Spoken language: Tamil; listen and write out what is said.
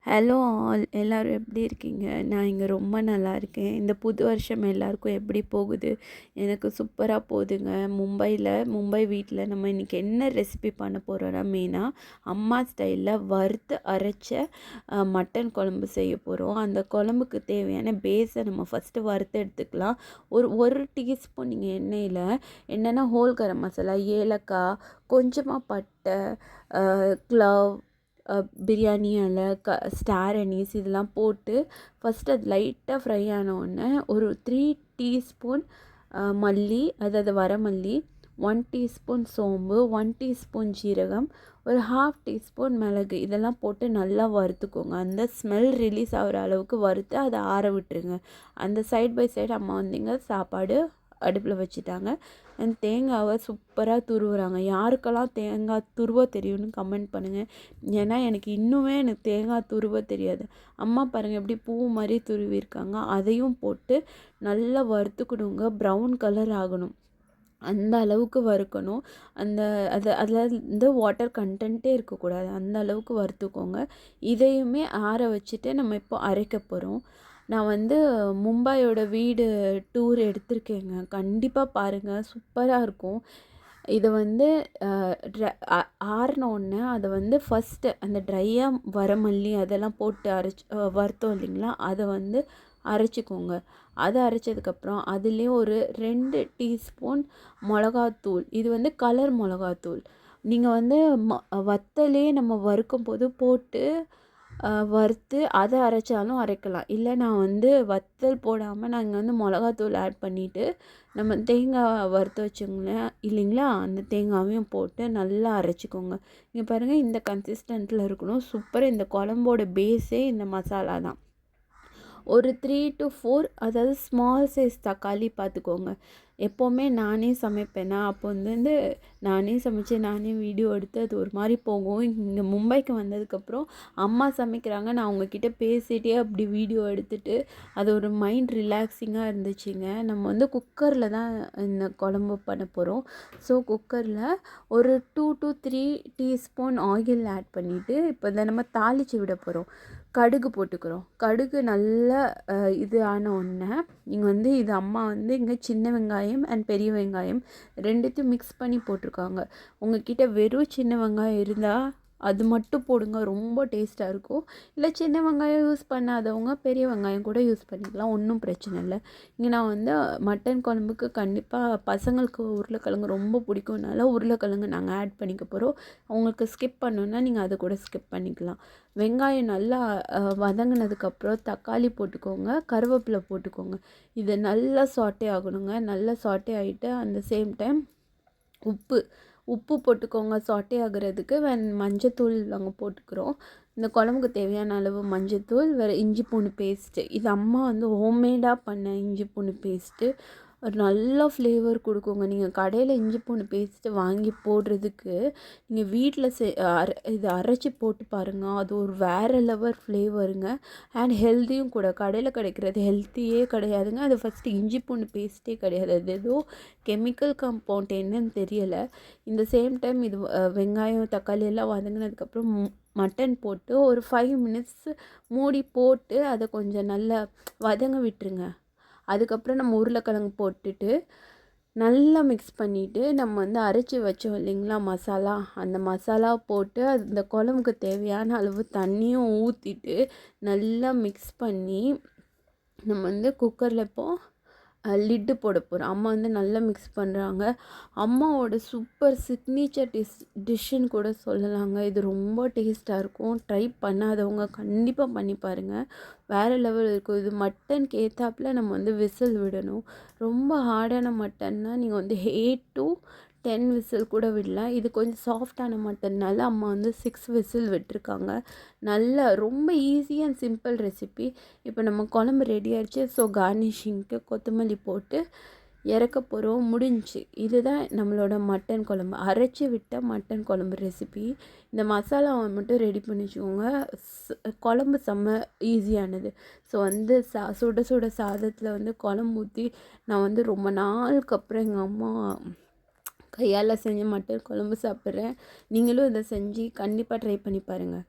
ஹலோ ஆல் எல்லோரும் எப்படி இருக்கீங்க? நான் இங்கே ரொம்ப நல்லா இருக்கேன். இந்த புது வருஷம் எல்லாருக்கும் எப்படி போகுது? எனக்கு சூப்பராக போகுதுங்க. மும்பை வீட்டில் நம்ம இன்றைக்கி என்ன ரெசிபி பண்ண போகிறோன்னா, மெயினாக அம்மா ஸ்டைலில் வறுத்து அரைச்ச மட்டன் குழம்பு செய்ய போகிறோம். அந்த குழம்புக்கு தேவையான பேஸை நம்ம ஃபஸ்ட்டு வறுத்து எடுத்துக்கலாம். ஒரு டீஸ்பூன் நீங்கள் எண்ணெயில் என்னென்னா ஹோல் கரம் மசாலா, ஏலக்காய், கொஞ்சமாக பட்டை, க்ளவ், பிரியாணி இலை, ஸ்டார் அனீஸ் இதெல்லாம் போட்டு ஃபஸ்ட்டு அது லைட்டாக ஃப்ரை ஆனவுடனே ஒரு 3 டீஸ்பூன் மல்லி, அதாவது வரமல்லி, 1 டீஸ்பூன் சோம்பு, 1 டீஸ்பூன் ஜீரகம், ஒரு 1/2 டீஸ்பூன் மிளகு இதெல்லாம் போட்டு நல்லா வறுத்துக்கோங்க. அந்த ஸ்மெல் ரிலீஸ் ஆகிற அளவுக்கு வறுத்து அதை ஆற விட்டுருங்க. அந்த சைட் பை சைடு அம்மா வந்தீங்க சாப்பாடு அடுப்பில் வச்சுட்டாங்க. அண்ட் தேங்காவை சூப்பராக துருவுறாங்க. யாருக்கெல்லாம் தேங்காய் துருவ தெரியும்னு கமெண்ட் பண்ணுங்கள். ஏன்னா எனக்கு தேங்காய் துருவ தெரியாது. அம்மா பாருங்கள் எப்படி பூ மாதிரி துருவிருக்காங்க. அதையும் போட்டு நல்லா வறுத்துக்கணுங்க. ப்ரௌன் கலர் ஆகணும், அந்த அளவுக்கு வறுக்கணும். அதில் இந்த வாட்டர் கண்டென்ட்டே இருக்கக்கூடாது, அந்த அளவுக்கு வறுத்துக்கோங்க. இதையுமே ஆற வச்சுட்டு நம்ம இப்போ அரைக்க போகிறோம். நான் மும்பையோட வீடு டூர் எடுத்திருக்கேங்க. கண்டிப்பாக பாருங்கள், சூப்பராக இருக்கும். இதை ஆறினோடனே அதை ஃபஸ்ட்டு அந்த ட்ரையாக வரமல்லி அதெல்லாம் போட்டு வறுத்தோம் இல்லைங்களா, அதை அரைச்சிக்கோங்க. அதை அரைச்சதுக்கப்புறம் அதுலேயே ஒரு 2 டீஸ்பூன் மிளகாத்தூள், இது கலர் மிளகாத்தூள். நீங்கள் வத்தலே நம்ம வறுக்கும் போது போட்டு வறுத்து அதை அரைச்சாலும் அரைக்கலாம். இல்லை நான் வத்தல் போடாமல் நாங்கள் மிளகாத்தூள் ஆட் பண்ணிவிட்டு நம்ம தேங்காய் வறுத்து வச்சோங்களேன் இல்லைங்களா, அந்த தேங்காவையும் போட்டு நல்லா அரைச்சிக்கோங்க. இங்கே பாருங்கள், இந்த கன்சிஸ்டண்ட்டில் இருக்கணும். சூப்பராக இந்த குழம்போட பேஸே இந்த மசாலா தான். ஒரு 3 to 4 அதாவது ஸ்மால் சைஸ் தக்காளி பார்த்துக்கோங்க. எப்போவுமே நானே சமைப்பேனா, அப்போ நானே சமைச்சு நானே வீடியோ எடுத்து அது ஒரு மாதிரி போகும். இங்கே மும்பைக்கு வந்ததுக்கப்புறம் அம்மா சமைக்கிறாங்க, நான் அவங்கக்கிட்ட பேசிகிட்டே அப்படி வீடியோ எடுத்துகிட்டு அது ஒரு மைண்ட் ரிலாக்ஸிங்காக இருந்துச்சுங்க. நம்ம குக்கரில் தான் இந்த குழம்பு பண்ண போகிறோம். ஸோ குக்கரில் ஒரு 2 to 3 டீஸ்பூன் ஆயில் ஆட் பண்ணிவிட்டு இப்போ இதை நம்ம தாளித்து விட போகிறோம். கடுகு போட்டுக்கிறோம். கடுகு நல்லா இது ஆன உடனே நீங்கள் இது அம்மா இங்கே சின்ன வெங்காயம் அண்ட் பெரிய வெங்காயம் ரெண்டுத்தையும் மிக்ஸ் பண்ணி போட்டிருக்காங்க. உங்கள்கிட்ட வெறும் சின்ன வெங்காயம் இருந்தால் அது மட்டும் போடுங்க, ரொம்ப டேஸ்ட்டாக இருக்கும். இல்லை சின்ன வெங்காயம் யூஸ் பண்ணாதவங்க பெரிய வெங்காயம் கூட யூஸ் பண்ணிக்கலாம், ஒன்றும் பிரச்சனை இல்லை. இங்கே நான் மட்டன் குழம்புக்கு கண்டிப்பாக பசங்களுக்கு உருளைக்கிழங்கு ரொம்ப பிடிக்கும்னால உருளைக்கிழங்கு நாங்கள் ஆட் பண்ணிக்க போகிறோம். அவங்களுக்கு ஸ்கிப் பண்ணோன்னா நீங்கள் அதை கூட ஸ்கிப் பண்ணிக்கலாம். வெங்காயம் நல்லா வதங்கினதுக்கப்புறம் தக்காளி போட்டுக்கோங்க, கருவேப்பிலை போட்டுக்கோங்க. இது நல்லா சாட்டே ஆகணுங்க. நல்லா சாட்டே ஆகிட்டு அந்த சேம் டைம் உப்பு போட்டுக்கோங்க. சாட்டே ஆகிறதுக்கு மஞ்சத்தூள் நாங்கள் போட்டுக்கிறோம். இந்த குழம்புக்கு தேவையான அளவு மஞ்சத்தூள், வேறு இஞ்சி பூண்டு பேஸ்ட்டு. இது அம்மா ஹோம்மேடாக பண்ண இஞ்சி பூண்டு பேஸ்ட்டு ஒரு நல்ல ஃப்ளேவர் கொடுக்குங்க. நீங்கள் கடையில் இஞ்சி பூண்டு பேஸ்ட்டு வாங்கி போடுறதுக்கு நீங்கள் வீட்டில் இது அரைச்சி போட்டு பாருங்கள், அது ஒரு வேறு லெவல் ஃப்ளேவருங்க. அண்ட் ஹெல்த்தியும் கூட. கடையில் கிடைக்கிறது ஹெல்த்தியே கிடையாதுங்க. அது ஃபஸ்ட்டு இஞ்சி பூண்டு பேஸ்ட்டே கிடையாது, அது ஏதோ கெமிக்கல் காம்பவுண்ட் என்னன்னு தெரியலை. இந்த சேம் டைம் இது வெங்காயம் தக்காளி எல்லாம் வதங்கினதுக்கப்புறம் மட்டன் போட்டு ஒரு 5 மினிட்ஸ் மூடி போட்டு அதை கொஞ்சம் நல்லா வதங்க விட்டுருங்க. அதுக்கப்புறம் நம்ம உருளைக்கிழங்கு போட்டுட்டு நல்லா மிக்ஸ் பண்ணிவிட்டு நம்ம அரைச்சி வச்சோம் இல்லைங்களா மசாலா, அந்த மசாலா போட்டு அந்த குழம்புக்கு தேவையான அளவு தண்ணியும் ஊற்றிட்டு நல்லா மிக்ஸ் பண்ணி நம்ம குக்கரில் இப்போது லிட்டு போட போகிறோம். அம்மா நல்லா மிக்ஸ் பண்ணுறாங்க. அம்மாவோட சூப்பர் சிக்னேச்சர் டிஷ்ஷுன்னு கூட சொல்லலாங்க. இது ரொம்ப டேஸ்ட்டாக இருக்கும். ட்ரை பண்ணாதவங்க கண்டிப்பாக பண்ணி பாருங்கள், வேறு லெவல் இருக்கும். இது மட்டனுக்கு ஏற்றாப்புல நம்ம விசில் விடணும். ரொம்ப ஹார்டான மட்டன்னா நீங்கள் 8 to 10 விசில் கூட விடலாம். இது கொஞ்சம் சாஃப்டான மட்டன்னால அம்மா 6 விசில் விட்டுருக்காங்க. நல்லா ரொம்ப ஈஸி அண்ட் சிம்பிள் ரெசிபி. இப்போ நம்ம குழம்பு ரெடி ஆகிடுச்சு. ஸோ கார்னிஷிங்க்கு கொத்தமல்லி போட்டு இறக்க போகிறோம், முடிஞ்சு. இதுதான் நம்மளோட மட்டன் குழம்பு, அரைச்சி விட்ட மட்டன் குழம்பு ரெசிபி. இந்த மசாலாவை மட்டும் ரெடி பண்ணி வச்சுக்கோங்க. குழம்பு செம்ம ஈஸியானது. ஸோ சுட சுட சாதத்தில் குழம்பு ஊற்றி நான் ரொம்ப நாளுக்கு அப்புறம் எங்கள் அம்மா கையால் செஞ்ச மட்டன் குழம்பு சாப்பிட்றேன். நீங்களும் இதை செஞ்சு கண்டிப்பாக ட்ரை பண்ணி பாருங்கள்.